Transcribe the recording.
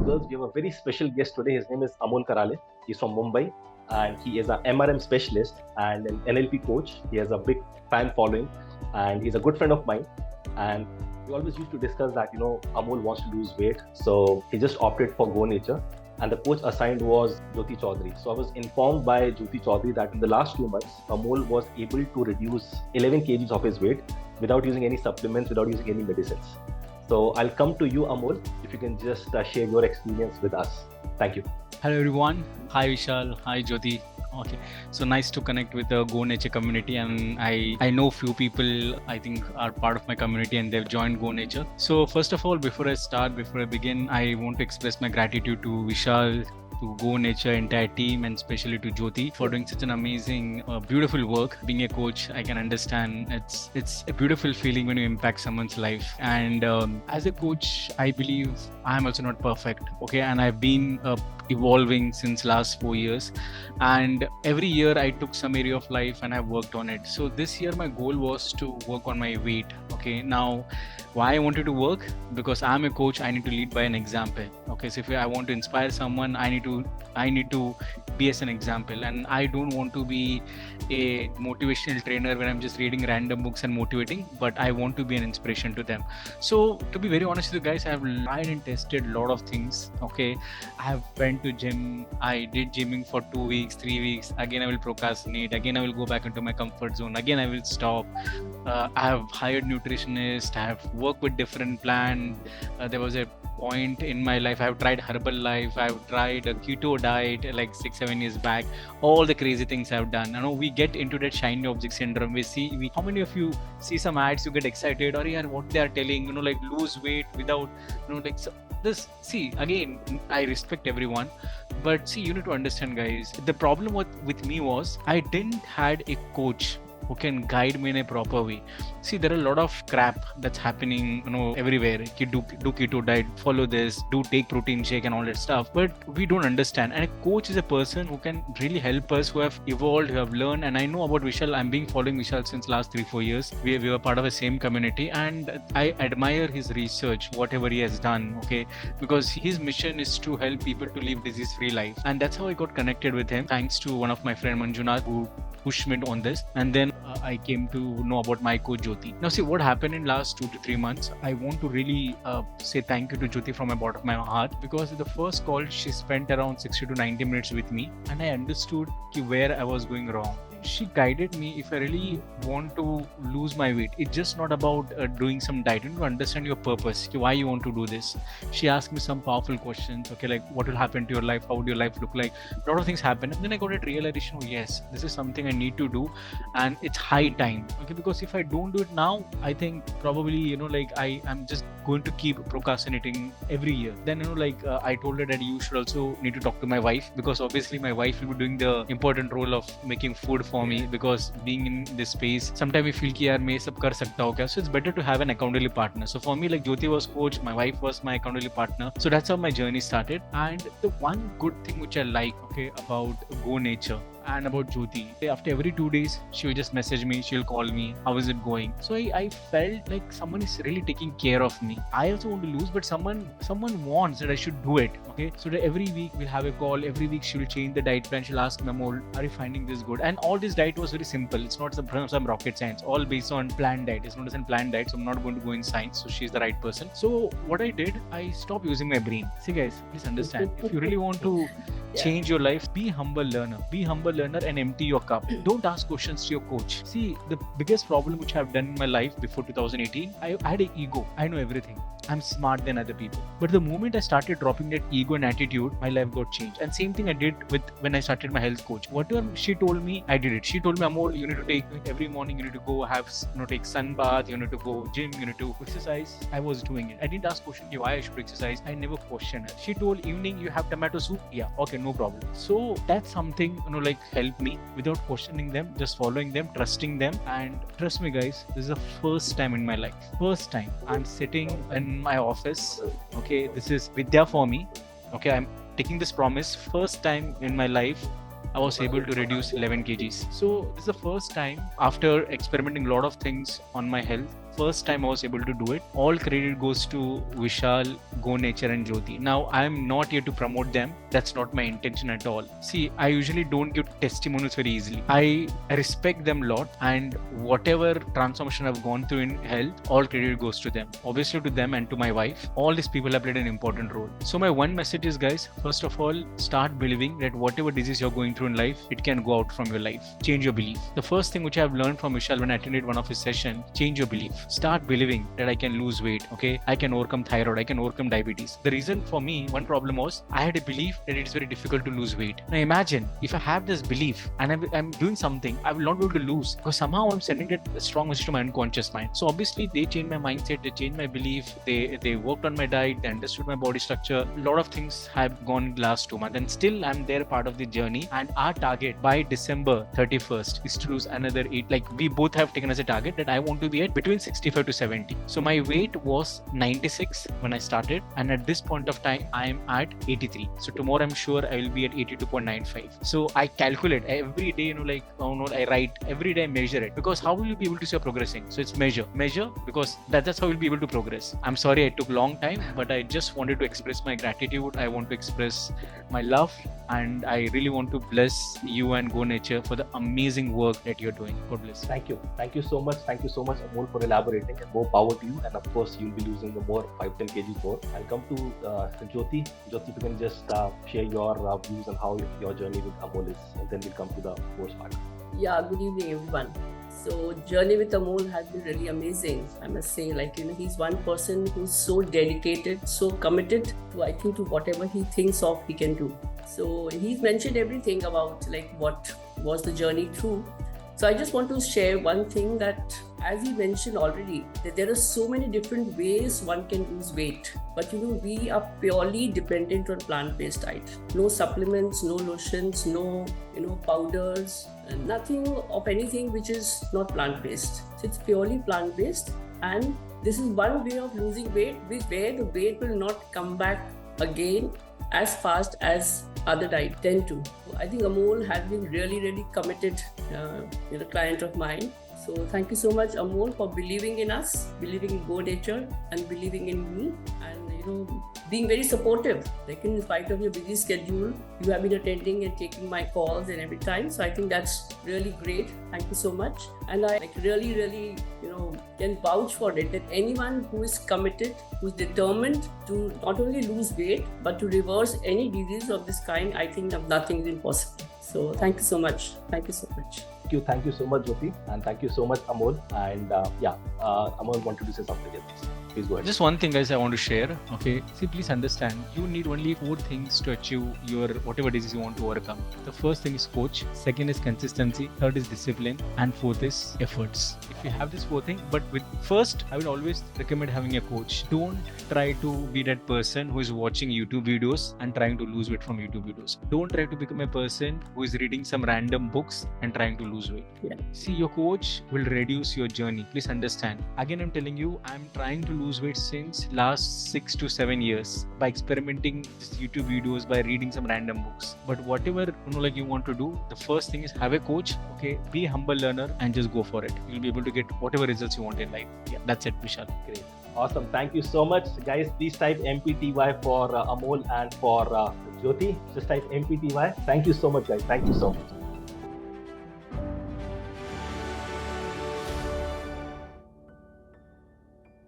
and girls, we have a very special guest today. His name is Amol Karale. He's from Mumbai and he is an MRM specialist and an NLP coach. He has a big fan following and he's a good friend of mine. And we always used to discuss that, Amol wants to lose weight. So he just opted for Go Nature. And the coach assigned was Jyoti Chaudhary. So I was informed by Jyoti Chaudhary that in the last 2 months, Amol was able to reduce 11 kgs of his weight without using any supplements, without using any medicines. So I'll come to you, Amol, if you can just share your experience with us. Thank you. Hello everyone. Hi Vishal. Hi Jyoti. Okay, so nice to connect with the Go Nature community, and I know few people I think are part of my community and they've joined Go Nature. So first of all, before I begin, I want to express my gratitude to Vishal, to Go Nature entire team, and especially to Jyoti for doing such an amazing, beautiful work. Being a coach, I can understand it's a beautiful feeling when you impact someone's life. And as a coach, I believe I am also not perfect. Okay, and I've been evolving since last 4 years, and every year I took some area of life and I worked on it. So this year my goal was to work on my weight. Okay, now why I wanted to work? Because I'm a coach, I need to lead by an example. Okay, so if I want to inspire someone, I need to be as an example, and I don't want to be a motivational trainer where I'm just reading random books and motivating, but I want to be an inspiration to them. So to be very honest with you guys, I have tried and tested a lot of things. Okay, I have went to gym, I did gymming for 2 weeks, 3 weeks, again I will procrastinate, again I will go back into my comfort zone, again I will stop. I have hired nutritionists, I have worked with different plans. There was a point in my life, I've tried Herbalife, I've tried a keto diet like 6-7 years back. All the crazy things I've done. We get into that shiny object syndrome. How many of you see some ads, you get excited, or yeah, what they are telling, like lose weight without, this. See, again, I respect everyone, but see, you need to understand, guys, the problem with me was I didn't had a coach who can guide me in a proper way. See, there are a lot of crap that's happening, everywhere. You do keto diet, follow this, do take protein shake and all that stuff, but we don't understand. And a coach is a person who can really help us, who have evolved, who have learned. And I know about Vishal. I'm following Vishal since last 3-4 years. We were part of the same community, and I admire his research, whatever he has done. Okay, because his mission is to help people to live disease-free life, and that's how I got connected with him. Thanks to one of my friend Manjunath who pushed me on this, and then I came to know about my coach Jyoti. Now see what happened in last 2 to 3 months. I want to really say thank you to Jyoti from the bottom of my heart, because the first call she spent around 60 to 90 minutes with me, and I understood where I was going wrong. She guided me. If I really want to lose my weight, it's just not about doing some diet. You need to understand your purpose, why you want to do this. She asked me some powerful questions. Okay, like what will happen to your life? How would your life look like? A lot of things happen, and then I got a realization. Oh yes, this is something I need to do, and it's high time. Okay, because if I don't do it now, I think probably I'm just going to keep procrastinating every year. Then I told her that you should also need to talk to my wife, because obviously my wife will be doing the important role of making food for me, because being in this space sometimes we feel कि यार मैं सब कर सकता हूँ क्या. So it's better to have an accountability partner. So for me, like Jyoti was coach, my wife was my accountability partner. So that's how my journey started. And the one good thing which I like about Go Nature and about Jyoti, after every 2 days she will just message me, she'll call me, how is it going? So I felt like someone is really taking care of me. I also want to lose, but someone wants that I should do it. Okay, so that every week we'll have a call, every week she will change the diet plan. She'll ask me, Amol, are you finding this good? And all this diet was very simple. It's not some rocket science, all based on planned diet. It's not a planned diet, so I'm not going to go in science. So she's the right person. So what I did, I stopped using my brain. See guys, please understand, if you really want to change your life, be humble learner and empty your cup. Don't ask questions to your coach. See, the biggest problem which I've done in my life before 2018, I had an ego. I know everything. I'm smart than other people. But the moment I started dropping that ego and attitude, my life got changed. And same thing I did when I started my health coach. Whatever she told me, I did it. She told me, Amol, you need to take every morning, you need to go take sun bath, you need to go gym, you need to exercise. I was doing it. I didn't ask question why I should exercise. I never questioned her. She told evening you have tomato soup. Yeah, okay, no problem. So that's something helped me without questioning them, just following them, trusting them. And trust me guys, this is the first time in my life. First time I'm sitting in my office. Okay, this is Vidya for me. Okay, I'm taking this promise. First time in my life I was able to reduce 11 kgs. So this is the first time after experimenting a lot of things on my health. first time I was able to do it. All credit goes to Vishal, Go Nature and Jyoti. Now, I am not here to promote them. That's not my intention at all. See, I usually don't give testimonials very easily. I respect them a lot, and whatever transformation I've gone through in health, all credit goes to them. Obviously to them and to my wife. All these people have played an important role. So my one message is, guys, first of all, start believing that whatever disease you're going through in life, it can go out from your life. Change your belief. The first thing which I've learned from Vishal when I attended one of his sessions, change your belief. Start believing that I can lose weight, okay? I can overcome thyroid, I can overcome diabetes. The reason for me, one problem was I had a belief that it is very difficult to lose weight. Now imagine if I have this belief and I'm doing something, I will not be able to lose because somehow I'm sending that strong message to my unconscious mind. So obviously they changed my mindset, they changed my belief, they worked on my diet, they understood my body structure. A lot of things have gone last 2 months and still I'm there part of the journey. And our target by December 31st is to lose another 8. Like we both have taken as a target that I want to be at between 65 to 70. So my weight was 96 when I started, and at this point of time I am at 83. So tomorrow I'm sure I will be at 82.95. So I calculate every day, I write every day, I measure it, because how will you be able to see you're progressing? So it's measure because that's how you'll be able to progress. I'm sorry it took long time, but I just wanted to express my gratitude. I want to express my love, and I really want to bless you and Go Nature for the amazing work that you're doing. God bless. Thank you so much, Amol, for elaborating, and more power to you. And of course you'll be losing the more 5-10 kgs more. I'll come to Jyoti. Jyoti, if you can just share your views on how your journey with Amol is, and then we'll come to the course part. Yeah, good evening everyone. So journey with Amol has been really amazing. I must say, he's one person who's so dedicated, so committed to whatever he thinks of he can do. So he's mentioned everything about what was the journey through. So I just want to share one thing, that as he mentioned already, that there are so many different ways one can lose weight. But we are purely dependent on plant-based diet. No supplements, no lotions, no powders, nothing of anything which is not plant-based. So it's purely plant-based, and this is one way of losing weight where the weight will not come back again as fast as other diet tend to. I think Amol has been really committed client of mine. So thank you so much, Amol, for believing in us, believing in Go Nature, and believing in me, and being very supportive. In spite of your busy schedule, you have been attending and taking my calls and every time. So I think that's really great. Thank you so much. And I really can vouch for it, that anyone who is committed, who is determined to not only lose weight but to reverse any disease of this kind, I think nothing is impossible. So thank you so much. Thank you so much. Thank you so much, Jyoti, and thank you so much, Amol. And Amol wanted to say something else. Please go ahead. Just one thing, guys, I want to share. Okay, see, please understand, you need only 4 things to achieve your whatever disease you want to overcome. The first thing is coach, second is consistency, third is discipline, and fourth is efforts. If you have this 4 things, but with first, I would always recommend having a coach. Don't try to be that person who is watching YouTube videos and trying to lose weight from YouTube videos. Don't try to become a person who is reading some random books and trying to lose weight. Yeah. See, your coach will reduce your journey. Please understand. Again, I'm telling you, I'm trying to lose weight since last 6 to 7 years by experimenting with YouTube videos, by reading some random books. But whatever you want to do, the first thing is have a coach. Okay, be a humble learner and just go for it. You'll be able to get whatever results you want in life. Yeah, that's it, Vishal. Great. Awesome. Thank you so much, guys. Please type MPTY for Amol and for Jyoti. Just type MPTY. Thank you so much, guys. Thank you so much.